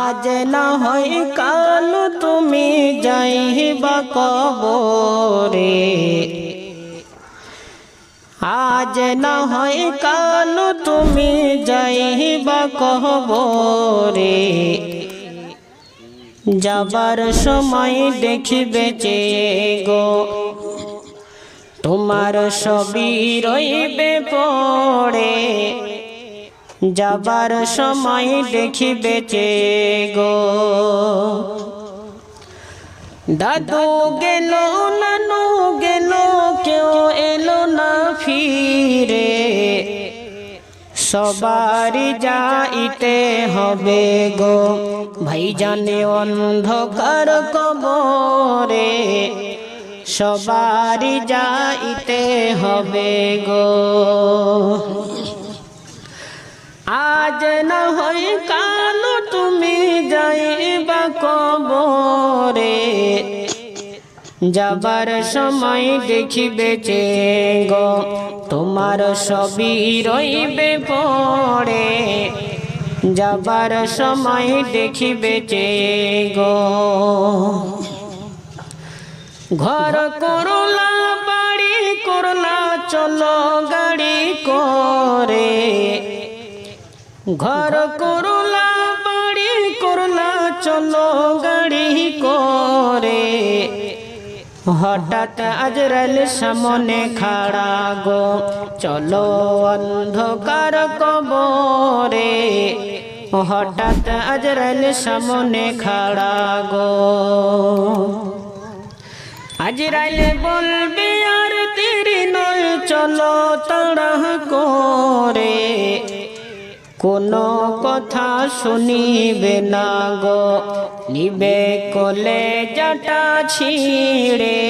আজ না হয় কাল তুমি যাইবা কবরে, আজ না হয় কাল তুমি যাইবা কবরে। যাবার সময় দেখিবে যে গো তোমার ছবি রইবে পড়ে। যাবার সময় দেখিবে যে গো দাদু গেল নানু গেল কেউ এলো না ফিরে। সবারই যাইতে হবে গো ভাইজানে অন্ধকার কবরে। সবারই যাইতে হবে গো। আজ না হয় কাল তুমি যাইবা কবরে। যাবার সময় দেখিবে যে গো তোমার ছবি রইবে পড়ে। যাবার সময় দেখিবে যে গো ঘর করলা বাড়ি করলা চলো গাড়ি করে। ঘর করলা বাড়ি করলা চলো গাড়ি করে। হঠাৎ আজরাইল সামনে খাড়া গো চলো অন্ধকার কবরে। হঠাৎ আজরাইল সামনে খাড়া গো। আজরাইল বলবে আর দেরি নয় চলো তাড়া করে। কোনো কথা শুনিবে না গো নিবে কোলে জাটা ছিঁড়ে।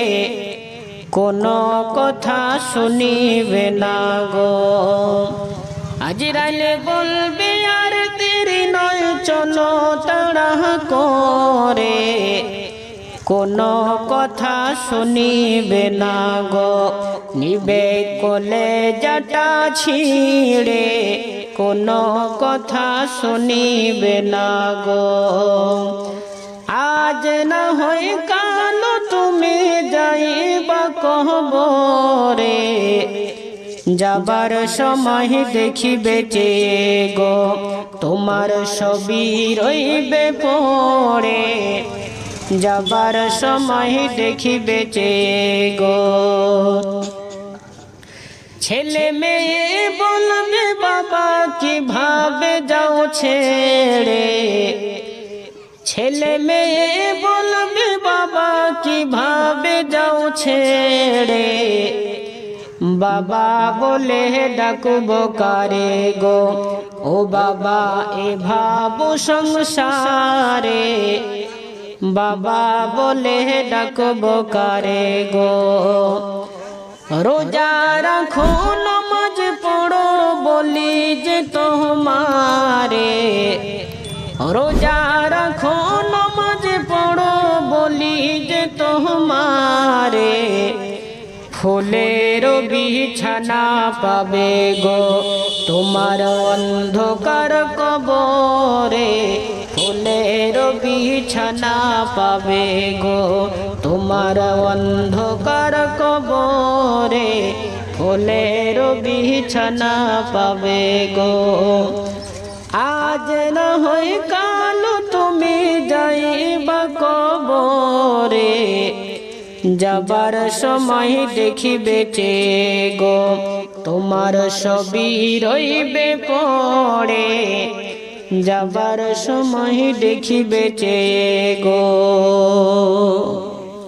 কোনো কথা শুনিবে না গো। আজরাইল বলবে আর দেরি নয় চলো তাড়া করে। কোনো কথা শুনিবে না গো নিবে কোলে জাটা ছিঁড়ে। কোনো কথা শুনিবে না গো। আজ না হয় কাল তুমি যাইবা কবরে। যাবার সময় দেখিবে যে গো তোমার ছবি রইবে পড়ে। যাবার সময় দেখিবে যে গো ছেলে মেয়ে বলবে বাবা কিভাবে যাও ছেড়ে। ছেলে মেয়ে বলবে বাবা কিভাবে যাও ছেড়ে। বাবা বলে ডাকব কারে গো ও বাবা এ ভাবো সংসারে। বাবা বলে ডাকব কারে গো রোজা রাখো নামাজ পড়ো বলি যে তোমারে। রোজা রাখো নামাজ পড়ো বলি যে তোমারে। ফুলের বিছানা পাবে গো তোমার অন্ধকার কবরে। ফুলের বিছানা পাবে গো তোমার অন্ধকার কবরে। ফুলের বিছানা পাবে গো। আজ না হয় কাল তুমি যাইবা কবরে। যাবার সময় দেখিবে যে গো তোমার ছবি রইবে পড়ে। যাবার সময় দেখিবে যে গো।